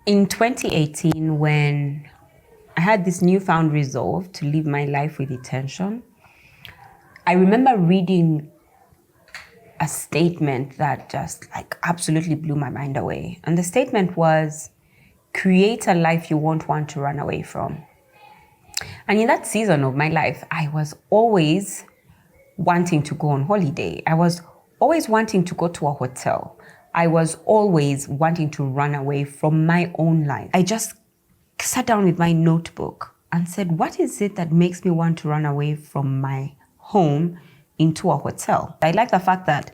In 2018, when I had this newfound resolve to live my life with intention, I remember reading a statement that just absolutely blew my mind away. And the statement was, create a life you won't want to run away from. And in that season of my life, I was always wanting to go on holiday. I was always wanting to go to a hotel. I was always wanting to run away from my own life. I just sat down with my notebook and said, what is it that makes me want to run away from my home into a hotel? I like the fact that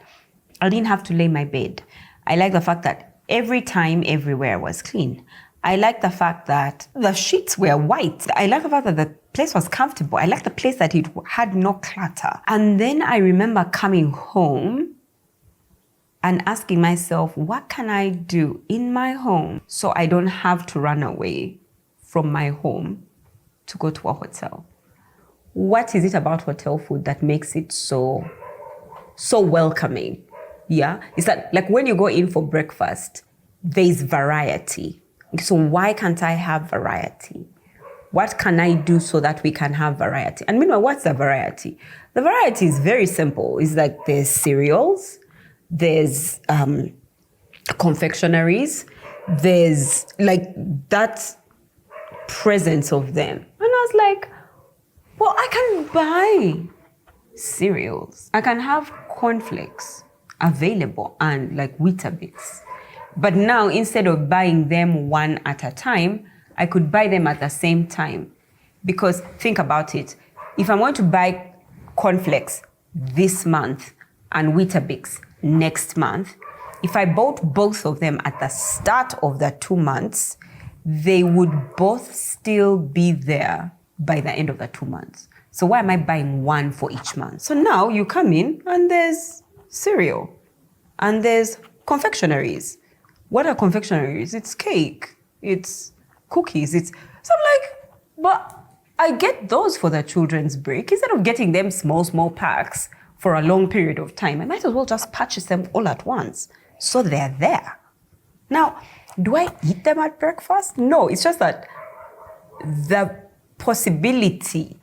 I didn't have to lay my bed. I like the fact that every time, everywhere was clean. I like the fact that the sheets were white. I like the fact that the place was comfortable. I like the place that it had no clutter. And then I remember coming home and asking myself, what can I do in my home so I don't have to run away from my home to go to a hotel? What is it about hotel food that makes it so welcoming? Yeah, it's that like when you go in for breakfast, there's variety. So why can't I have variety? What can I do so that we can have variety? And meanwhile, what's the variety? The variety is very simple. It's like there's cereals, there's confectionaries, there's like that presence of them. And I was like, well, I can buy cereals. I can have cornflakes available and like Weetabix. But now, instead of buying them one at a time, I could buy them at the same time. Because think about it. If I'm going to buy cornflakes this month and Weetabix next month, if I bought both of them at the start of the 2 months, they would both still be there by the end of the 2 months. So why am I buying one for each month? So now you come in and there's cereal and there's confectionaries. What are confectionaries? It's cake, it's cookies, So I'm like, but I get those for the children's break. Instead of getting them small packs for a long period of time, I might as well just purchase them all at once. So they're there. Now, do I eat them at breakfast? No, it's just that the possibility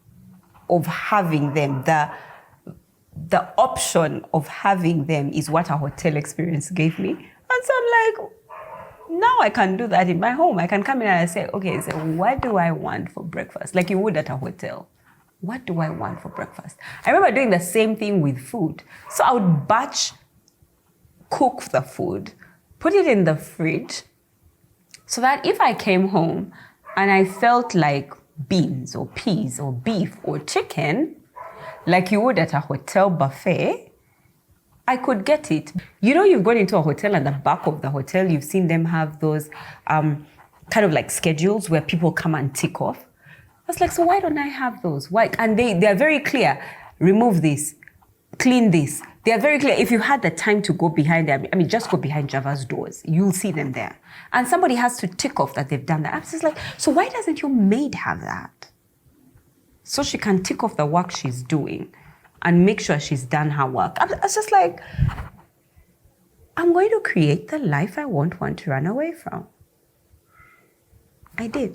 of having them, the option of having them is what a hotel experience gave me. And so I'm like, now I can do that in my home. I can come in and I say, okay, so what do I want for breakfast? Like you would at a hotel. What do I want for breakfast? I remember doing the same thing with food. So I would batch cook the food, put it in the fridge, so that if I came home and I felt like beans or peas or beef or chicken, like you would at a hotel buffet, I could get it. You know, you've gone into a hotel and the back of the hotel, you've seen them have those kind of like schedules where people come and tick off. I was like, so why don't I have those? Why? And they're very clear. Remove this, clean this. They're very clear. If you had the time to go behind them, I mean, just go behind Java's doors. You'll see them there. And somebody has to tick off that they've done that. I was just like, so why doesn't your maid have that? So she can tick off the work she's doing and make sure she's done her work. I was just like, I'm going to create the life I won't want to run away from. I did.